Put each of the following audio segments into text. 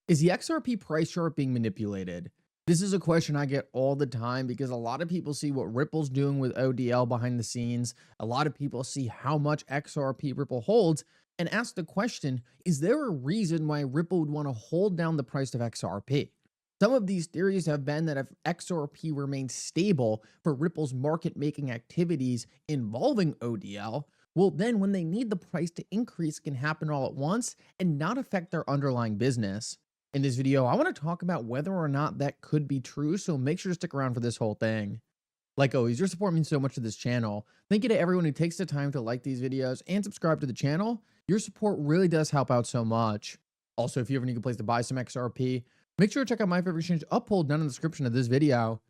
Is the XRP price chart being manipulated? This is a question I get all the time because a lot of people see what Ripple's doing with ODL behind the scenes. A lot of people see how much XRP Ripple holds and ask the question, is there a reason why Ripple would want to hold down the price of XRP? Some of these theories have been that if XRP remains stable for Ripple's market making activities involving ODL, well, then when they need the price to increase, it can happen all at once and not affect their underlying business. In this video, I want to talk about whether or not that could be true, so make sure to stick around for this whole thing. Like always, your support means so much to this channel. Thank you to everyone who takes the time to like these videos and subscribe to the channel. Your support really does help out so much. Also, if you ever need a place to buy some XRP, make sure to check out my favorite exchange Uphold down in the description of this video.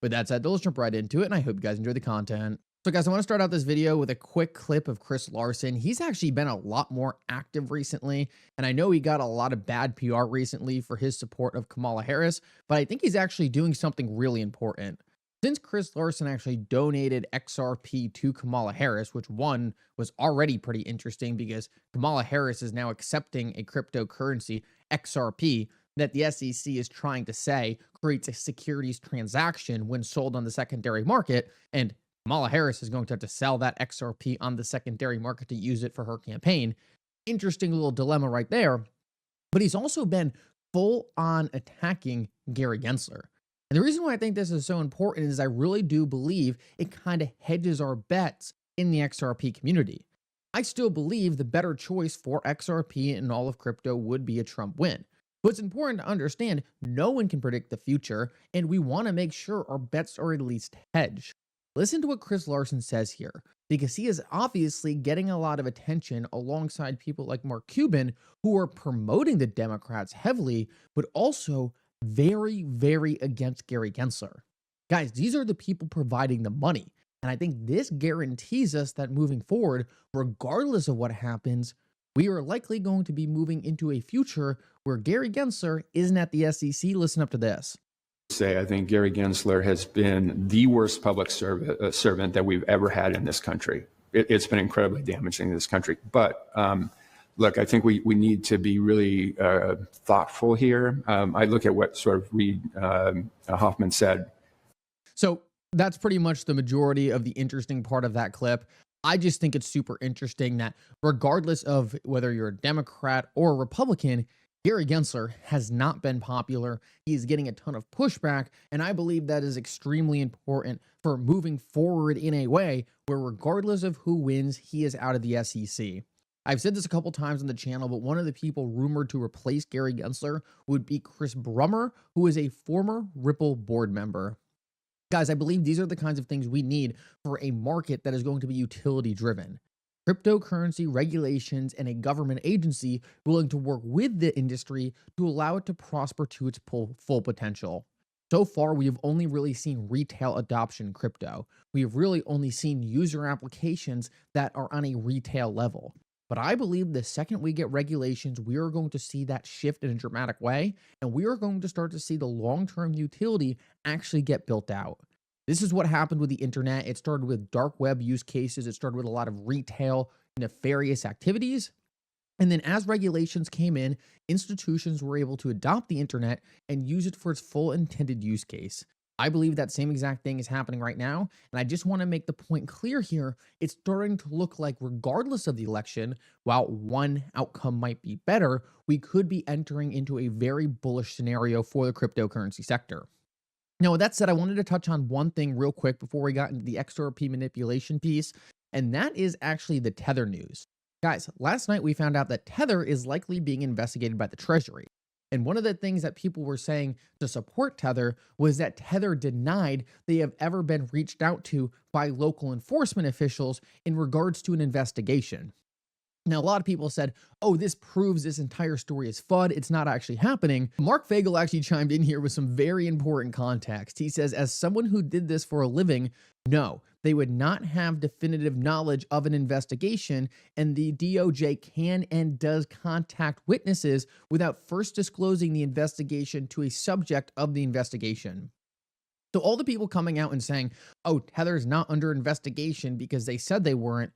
With that said, let's jump right into it, and I hope you guys enjoy the content. So guys, I want to start out this video with a quick clip of Chris Larson. He's actually been a lot more active recently, and I know he got a lot of bad PR recently for his support of Kamala Harris, but I think he's actually doing something really important. Since Chris Larson actually donated XRP to Kamala Harris, which one was already pretty interesting because Kamala Harris is now accepting a cryptocurrency, XRP, that the SEC is trying to say creates a securities transaction when sold on the secondary market, and Kamala Harris is going to have to sell that XRP on the secondary market to use it for her campaign. Interesting little dilemma right there. But he's also been full on attacking Gary Gensler. And the reason why I think this is so important is I really do believe it kind of hedges our bets in the XRP community. I still believe the better choice for XRP and all of crypto would be a Trump win. But it's important to understand no one can predict the future, and we want to make sure our bets are at least hedged. Listen to what Chris Larson says here, because he is obviously getting a lot of attention alongside people like Mark Cuban, who are promoting the Democrats heavily, but also very, very against Gary Gensler. Guys, these are the people providing the money. And I think this guarantees us that moving forward, regardless of what happens, we are likely going to be moving into a future where Gary Gensler isn't at the SEC. Listen up to this. I think Gary Gensler has been the worst public servant that we've ever had in this country. It's been incredibly damaging to this country. But look, I think we need to be really thoughtful here. I look at what sort of Reid Hoffman said. So that's pretty much the majority of the interesting part of that clip. I just think it's super interesting that regardless of whether you're a Democrat or a Republican, Gary Gensler has not been popular. He's getting a ton of pushback, and I believe that is extremely important for moving forward in a way where regardless of who wins, he is out of the SEC. I've said this a couple times on the channel, but one of the people rumored to replace Gary Gensler would be Chris Brummer, who is a former Ripple board member. Guys, I believe these are the kinds of things we need for a market that is going to be utility driven. Cryptocurrency regulations and a government agency willing to work with the industry to allow it to prosper to its full potential. So far, we have only really seen retail adoption in crypto. We have really only seen user applications that are on a retail level. But I believe the second we get regulations, we are going to see that shift in a dramatic way, and we are going to start to see the long-term utility actually get built out. This is what happened with the internet. It started with dark web use cases. It started with a lot of retail nefarious activities. And then as regulations came in, institutions were able to adopt the internet and use it for its full intended use case. I believe that same exact thing is happening right now. And I just want to make the point clear here. It's starting to look like regardless of the election, while one outcome might be better, we could be entering into a very bullish scenario for the cryptocurrency sector. Now, with that said, I wanted to touch on one thing real quick before we got into the XRP manipulation piece, and that is actually the Tether news. Guys, last night we found out that Tether is likely being investigated by the Treasury. And one of the things that people were saying to support Tether was that Tether denied they have ever been reached out to by local enforcement officials in regards to an investigation. Now, a lot of people said, oh, this proves this entire story is FUD. It's not actually happening. Mark Fagel actually chimed in here with some very important context. He says, as someone who did this for a living, no, they would not have definitive knowledge of an investigation, and the DOJ can and does contact witnesses without first disclosing the investigation to a subject of the investigation. So all the people coming out and saying, oh, Tether is not under investigation because they said they weren't,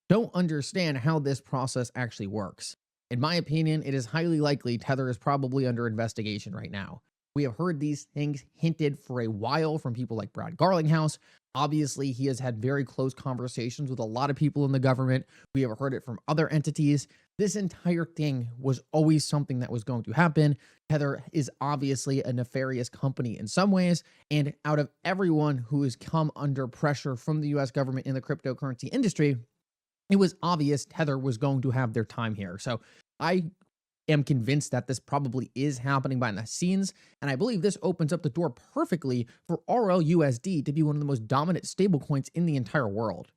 don't understand how this process actually works. In my opinion, it is highly likely Tether is probably under investigation right now. We have heard these things hinted for a while from people like Brad Garlinghouse. Obviously, he has had very close conversations with a lot of people in the government. We have heard it from other entities. This entire thing was always something that was going to happen. Tether is obviously a nefarious company in some ways, and out of everyone who has come under pressure from the US government in the cryptocurrency industry, it was obvious Tether was going to have their time here. So I am convinced that this probably is happening behind the scenes, and I believe this opens up the door perfectly for RLUSD to be one of the most dominant stablecoins in the entire world.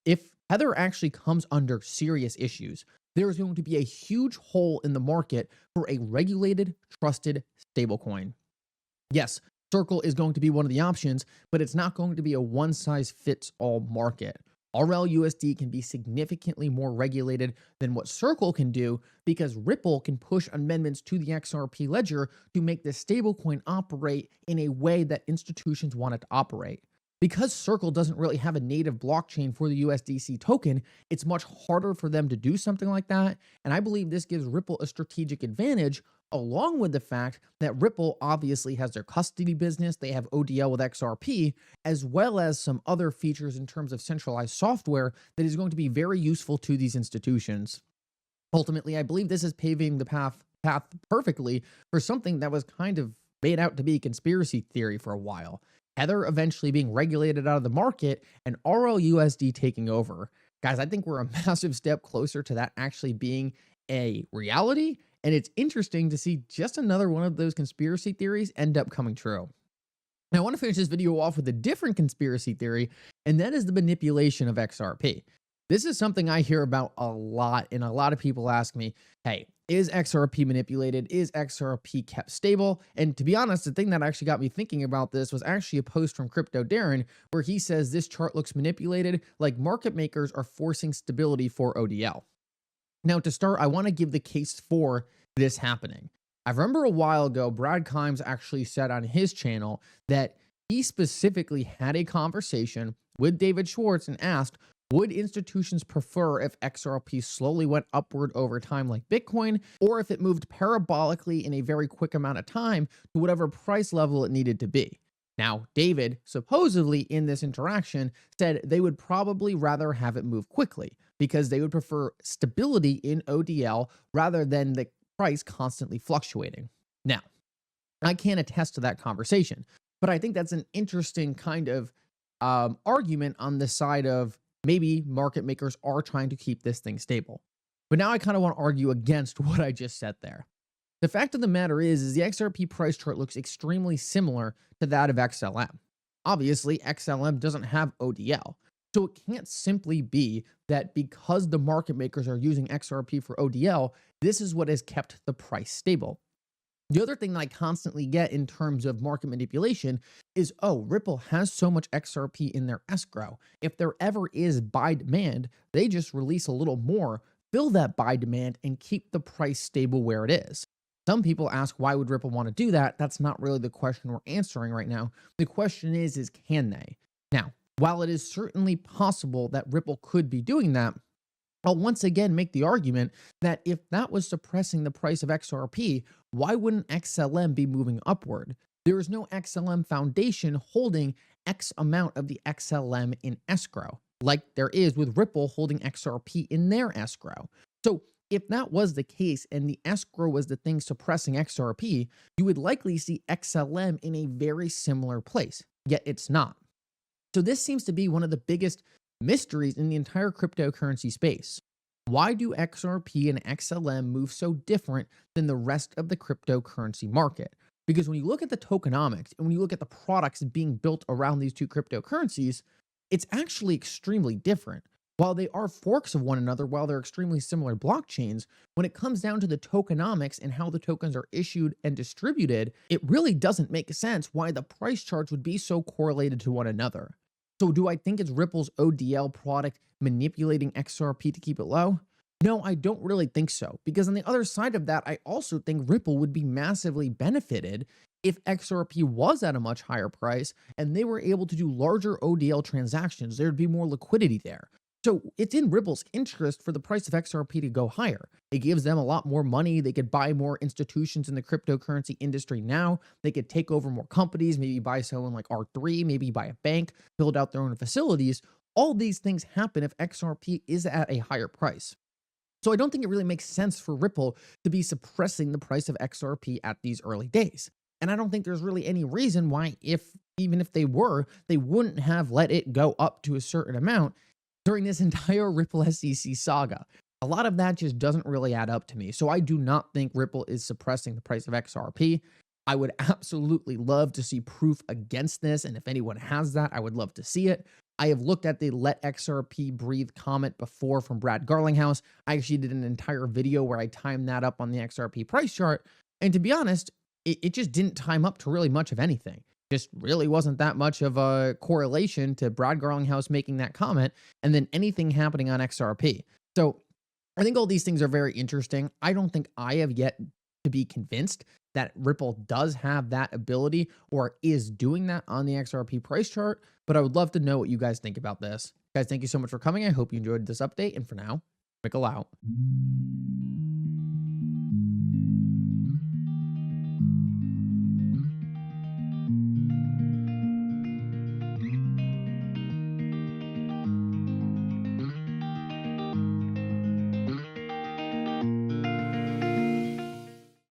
If Tether actually comes under serious issues, there is going to be a huge hole in the market for a regulated, trusted stablecoin. Yes, Circle is going to be one of the options, but it's not going to be a one-size-fits-all market. RLUSD can be significantly more regulated than what Circle can do because Ripple can push amendments to the XRP ledger to make the stablecoin operate in a way that institutions want it to operate. Because Circle doesn't really have a native blockchain for the USDC token, it's much harder for them to do something like that, and I believe this gives Ripple a strategic advantage, along with the fact that Ripple obviously has their custody business, they have ODL with XRP, as well as some other features in terms of centralized software that is going to be very useful to these institutions. Ultimately, I believe this is paving the path perfectly for something that was kind of made out to be conspiracy theory for a while. Tether eventually being regulated out of the market and RLUSD taking over. Guys, I think we're a massive step closer to that actually being a reality, and it's interesting to see just another one of those conspiracy theories end up coming true. Now, I want to finish this video off with a different conspiracy theory, and that is the manipulation of XRP. This is something I hear about a lot, and a lot of people ask me, hey, is XRP manipulated? Is XRP kept stable? And to be honest, the thing that actually got me thinking about this was actually a post from Crypto Darren, where he says this chart looks manipulated, like market makers are forcing stability for ODL. Now, to start, I want to give the case for this happening. I remember a while ago, Brad Kimes actually said on his channel that he specifically had a conversation with David Schwartz and asked, would institutions prefer if XRP slowly went upward over time like Bitcoin, or if it moved parabolically in a very quick amount of time to whatever price level it needed to be? Now, David, supposedly in this interaction, said they would probably rather have it move quickly because they would prefer stability in ODL rather than the price constantly fluctuating. Now, I can't attest to that conversation, but I think that's an interesting kind of argument on the side of maybe market makers are trying to keep this thing stable. But now I kind of want to argue against what I just said there. The fact of the matter is the XRP price chart looks extremely similar to that of XLM. Obviously, XLM doesn't have ODL. So it can't simply be that because the market makers are using XRP for ODL, this is what has kept the price stable. The other thing that I constantly get in terms of market manipulation is, oh, Ripple has so much XRP in their escrow. If there ever is buy demand, they just release a little more, fill that buy demand, and keep the price stable where it is. Some people ask, why would Ripple want to do that? That's not really the question we're answering right now. The question is can they? Now, while it is certainly possible that Ripple could be doing that, I'll once again make the argument that if that was suppressing the price of XRP, why wouldn't XLM be moving upward? There is no XLM foundation holding X amount of the XLM in escrow, like there is with Ripple holding XRP in their escrow. So if that was the case and the escrow was the thing suppressing XRP, you would likely see XLM in a very similar place, yet it's not. So this seems to be one of the biggest mysteries in the entire cryptocurrency space. Why do XRP and XLM move so different than the rest of the cryptocurrency market? Because when you look at the tokenomics and when you look at the products being built around these two cryptocurrencies, it's actually extremely different. While they are forks of one another, while they're extremely similar blockchains, when it comes down to the tokenomics and how the tokens are issued and distributed, it really doesn't make sense why the price charts would be so correlated to one another. So do I think it's Ripple's ODL product manipulating XRP to keep it low? No, I don't really think so, because on the other side of that, I also think Ripple would be massively benefited if XRP was at a much higher price and they were able to do larger ODL transactions. There'd be more liquidity there. So it's in Ripple's interest for the price of XRP to go higher. It gives them a lot more money. They could buy more institutions in the cryptocurrency industry now. They could take over more companies, maybe buy someone like R3, maybe buy a bank, build out their own facilities. All these things happen if XRP is at a higher price. So I don't think it really makes sense for Ripple to be suppressing the price of XRP at these early days. And I don't think there's really any reason why, even if they were, they wouldn't have let it go up to a certain amount during this entire Ripple SEC saga. A lot of that just doesn't really add up to me. So I do not think Ripple is suppressing the price of XRP. I would absolutely love to see proof against this. And if anyone has that, I would love to see it. I have looked at the Let XRP Breathe comment before from Brad Garlinghouse. I actually did an entire video where I timed that up on the XRP price chart. And to be honest, it just didn't time up to really much of anything. Just really wasn't that much of a correlation to Brad Garlinghouse making that comment and then anything happening on XRP. So I think all these things are very interesting. I don't think I have yet to be convinced that Ripple does have that ability or is doing that on the XRP price chart, but I would love to know what you guys think about this. Guys, thank you so much for coming. I hope you enjoyed this update, and for now, Mickle out.